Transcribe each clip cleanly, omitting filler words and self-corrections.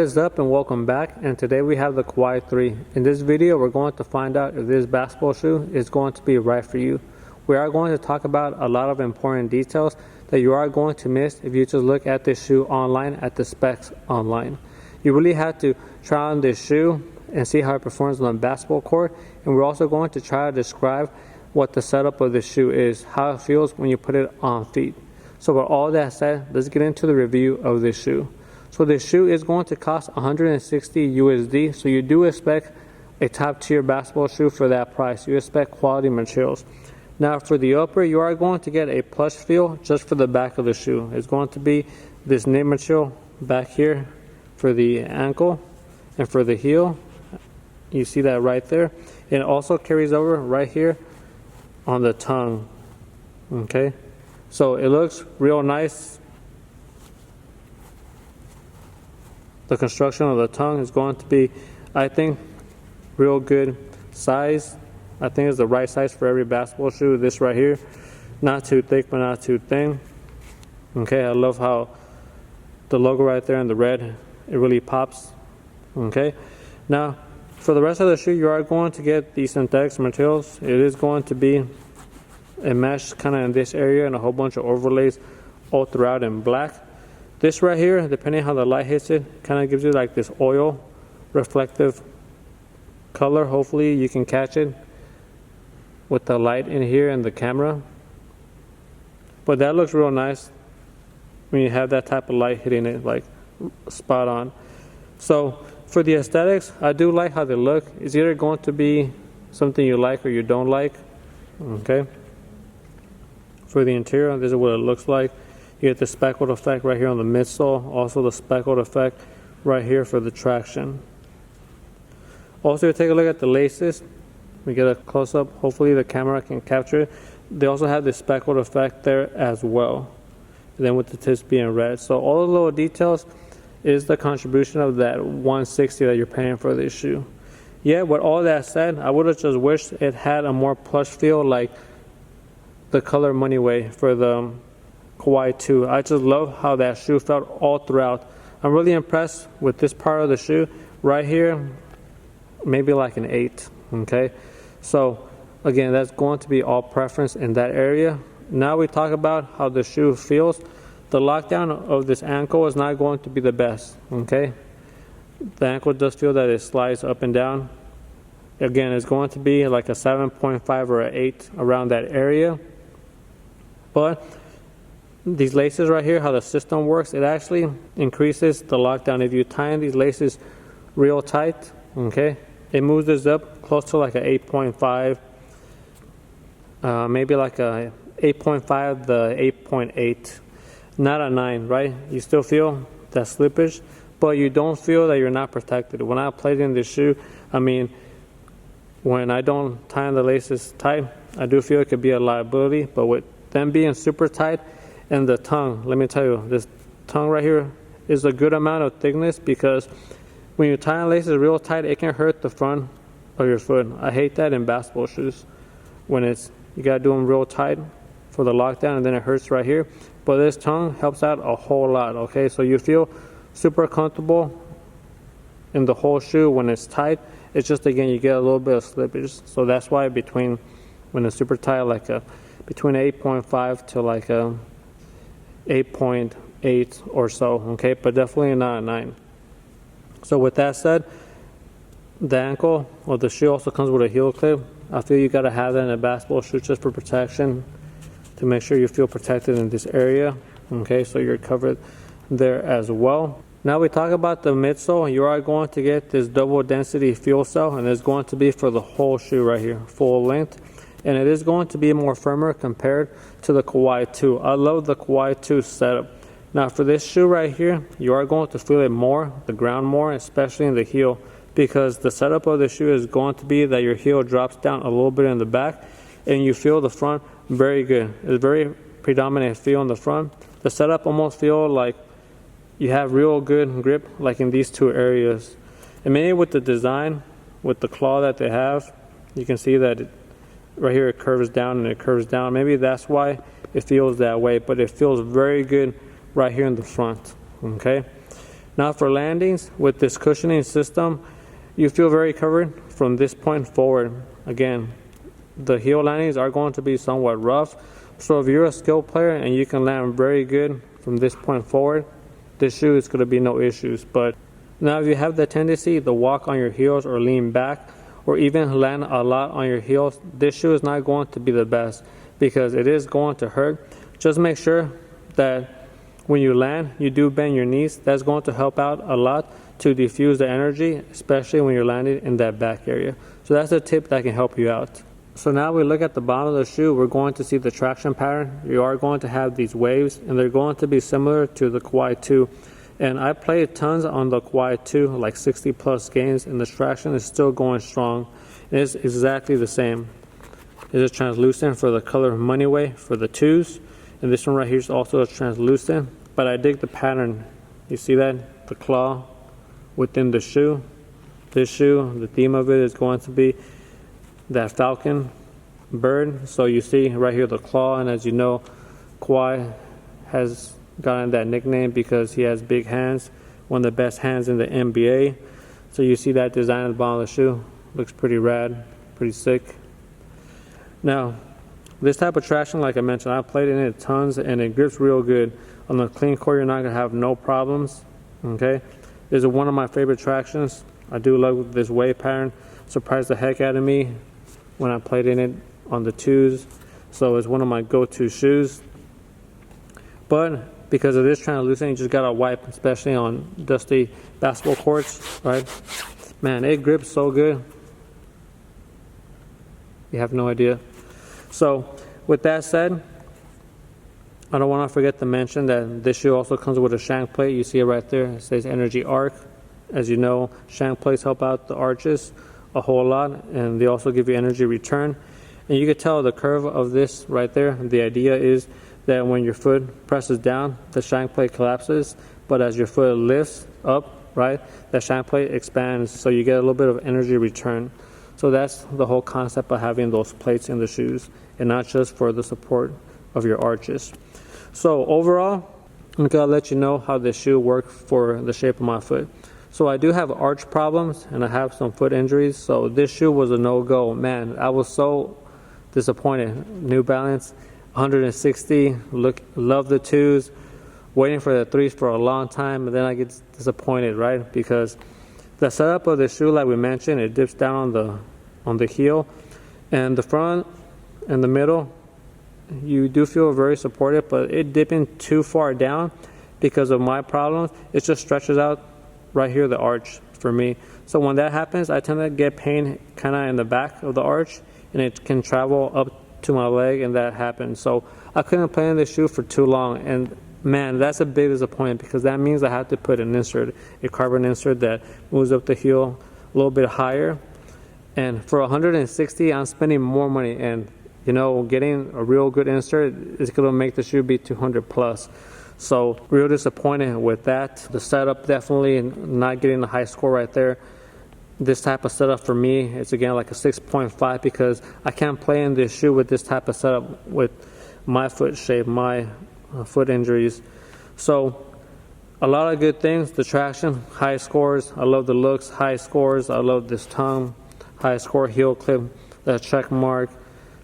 What is up and welcome back, and today we have the Kawhi 3. In this video we're going to find out if this basketball shoe is going to be right for you. We are going to talk about a lot of important details that you are going to miss if you just look at this shoe online, at the specs online. You really have to try on this shoe and see how it performs on the basketball court, and we're also going to try to describe what the setup of this shoe is, how it feels when you put it on feet. So with all that said, let's get into the review of this shoe. So this shoe is going to cost 160 USD, so you do expect a top tier basketball shoe for that price. You expect quality materials. Now for the upper, you are going to get a plush feel just for the back of the shoe. It's going to be this knit material back here for the ankle and for the heel. You see that right there. It also carries over right here on the tongue. Okay, so it looks real nice. The construction of the tongue is going to be, I think, real good size. I think it's the right size for every basketball shoe. This right here, not too thick but not too thin. Okay, I love how the logo right there in the red, it really pops. Okay, now for the rest of the shoe, you are going to get the synthetic materials. It is going to be a mesh kind of in this area and a whole bunch of overlays all throughout in black. This right here, depending how the light hits it, kind of gives you like this oil reflective color. Hopefully you can catch it with the light in here and the camera. But that looks real nice when you have that type of light hitting it, like spot on. So for the aesthetics, I do like how they look. It's either going to be something you like or you don't like. Okay. For the interior, this is what it looks like. You get the speckled effect right here on the midsole, also the speckled effect right here for the traction. Also, you take a look at the laces. We get a close-up. Hopefully the camera can capture it. They also have the speckled effect there as well. And then with the tips being red. So all the little details is the contribution of that 160 that you're paying for this shoe. Yeah, with all that said, I would have just wished it had a more plush feel like the Color Money Way for the Kawhi 2. I just love how that shoe felt all throughout. I'm really impressed with this part of the shoe right here, maybe like an 8. Okay, so again, that's going to be all preference in that area. Now we talk about how the shoe feels. The lockdown of this ankle is not going to be the best. Okay, the ankle does feel that it slides up and down. Again, it's going to be like a 7.5 or an 8 around that area. But these laces right here, how the system works, it actually increases the lockdown. If you tie in these laces real tight, okay, it moves this up close to like a 8.5, maybe like a 8.5, the 8.8, not a 9, right? You still feel that slippage, but you don't feel that you're not protected. When I played in this shoe, I mean, when I don't tie in the laces tight, I do feel it could be a liability, but with them being super tight, and the tongue, let me tell you, this tongue right here is a good amount of thickness, because when you tie on laces real tight, it can hurt the front of your foot. I hate that in basketball shoes, when you gotta do them real tight for the lockdown and then it hurts right here. But this tongue helps out a whole lot. Okay, so you feel super comfortable in the whole shoe when it's tight. It's just, again, you get a little bit of slippage. So that's why when it's super tight, like between 8.5 to like a 8.8 or so, okay, but definitely not a 9. So with that said, the ankle or the shoe also comes with a heel clip. I feel you got to have that in a basketball shoe just for protection, to make sure you feel protected in this area. Okay, so you're covered there as well. Now we talk about the midsole. You are going to get this double density fuel cell, and it's going to be for the whole shoe right here, full length. And it is going to be more firmer compared to the Kawhi 2. I love the Kawhi 2 setup. Now for this shoe right here, you are going to feel it more, the ground more, especially in the heel, because the setup of the shoe is going to be that your heel drops down a little bit in the back and you feel the front very good. It's very predominant feel in the front. The setup almost feel like you have real good grip, like in these two areas. And maybe with the design, with the claw that they have, you can see that right here it curves down and it curves down. Maybe that's why it feels that way, but it feels very good right here in the front. Okay, Now for landings, with this cushioning system, you feel very covered from this point forward. Again, the heel landings are going to be somewhat rough. So if you're a skilled player and you can land very good from this point forward, this shoe is going to be no issues. But now if you have the tendency to walk on your heels or lean back or even land a lot on your heels, this shoe is not going to be the best because it is going to hurt. Just make sure that when you land, you do bend your knees. That's going to help out a lot to diffuse the energy, especially when you're landing in that back area. So that's a tip that can help you out. So now we look at the bottom of the shoe, we're going to see the traction pattern. You are going to have these waves, and they're going to be similar to the Kawhi 2. And I played tons on the Kawhi 2, like 60 plus games, and the traction is still going strong. And it's exactly the same. It is translucent for the color Money Way for the 2s. And this one right here is also translucent. But I dig the pattern. You see that? The claw within the shoe. This shoe, the theme of it is going to be that falcon bird. So you see right here the claw, and as you know, Kawhi has gotten that nickname because he has big hands, one of the best hands in the NBA. So you see that design at the bottom of the shoe. Looks pretty rad, pretty sick. Now, this type of traction, like I mentioned, I've played in it tons and it grips real good. On the clean court, you're not gonna have no problems. Okay, this is one of my favorite tractions. I do love this wave pattern. Surprised the heck out of me when I played in it on the 2s. So it's one of my go-to shoes. But because of this translucent, you just gotta wipe, especially on dusty basketball courts, right? Man, it grips so good. You have no idea. So with that said, I don't want to forget to mention that this shoe also comes with a shank plate. You see it right there. It says Energy Arc. As you know, shank plates help out the arches a whole lot, and they also give you energy return. And you can tell the curve of this right there. The idea is that when your foot presses down, the shank plate collapses, but as your foot lifts up, right, that shank plate expands, so you get a little bit of energy return. So that's the whole concept of having those plates in the shoes, and not just for the support of your arches. So overall, I'm gonna let you know how this shoe works for the shape of my foot. So I do have arch problems and I have some foot injuries, so this shoe was a no-go. Man, I was so disappointed. New Balance 160, love the 2s, waiting for the 3s for a long time, and then I get disappointed, right? Because the setup of the shoe, like we mentioned, it dips down on the heel, and the front and the middle, you do feel very supported, but it dipping too far down because of my problems, it just stretches out right here, the arch for me. So when that happens, I tend to get pain kind of in the back of the arch, and it can travel up to my leg, and that happens. So I couldn't play in this shoe for too long, and man, that's a big disappointment because that means I have to put an insert, a carbon insert that moves up the heel a little bit higher. And for 160, I'm spending more money, and you know, getting a real good insert is going to make the shoe be 200 plus. So real disappointed with that. The setup, definitely not getting the high score right there. This type of setup for me, it's again like a 6.5 because I can't play in this shoe with this type of setup with my foot shape, my foot injuries. So a lot of good things. The traction, high scores. I love the looks, high scores. I love this tongue, high score, heel clip, the check mark,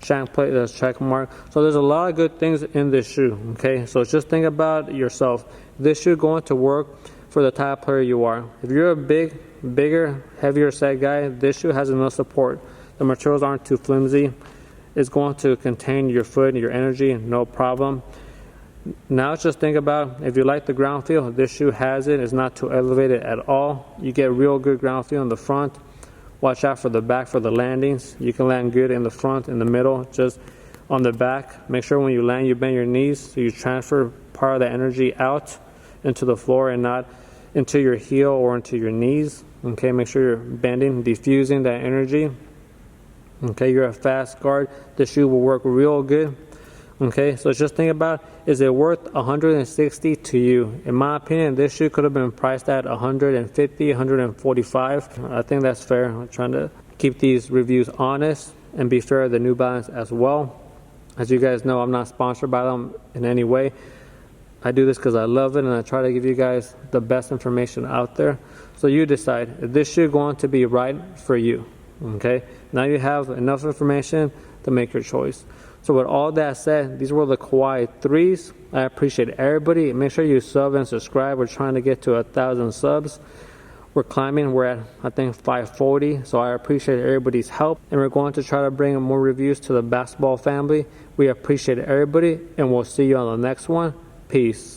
shank plate, the check mark. So there's a lot of good things in this shoe. Okay, so just think about yourself. This shoe going to work for the type of player you are. If you're a bigger, heavier set guy, this shoe has enough support. The materials aren't too flimsy. It's going to contain your foot and your energy, no problem. Now just think about, if you like the ground feel, this shoe has it. It's not too elevated at all. You get real good ground feel in the front. Watch out for the back for the landings. You can land good in the front, in the middle, just on the back. Make sure when you land, you bend your knees so you transfer part of the energy out into the floor and not into your heel or into your knees. Okay, make sure you're bending, diffusing that energy. Okay, you're a fast guard. This shoe will work real good. Okay, so just think about, is it worth 160 to you? In my opinion, this shoe could have been priced at 150, 145. I think that's fair. I'm trying to keep these reviews honest and be fair to the New Balance as well. As you guys know, I'm not sponsored by them in any way. I do this because I love it, and I try to give you guys the best information out there. So you decide if this shoe going to be right for you. Okay, now you have enough information to make your choice. So with all that said, these were the Kawhi 3s. I appreciate everybody. Make sure you sub and subscribe. We're trying to get to 1,000 subs. We're climbing. We're at, I think, 540. So I appreciate everybody's help. And we're going to try to bring more reviews to the basketball family. We appreciate everybody, and we'll see you on the next one. Peace.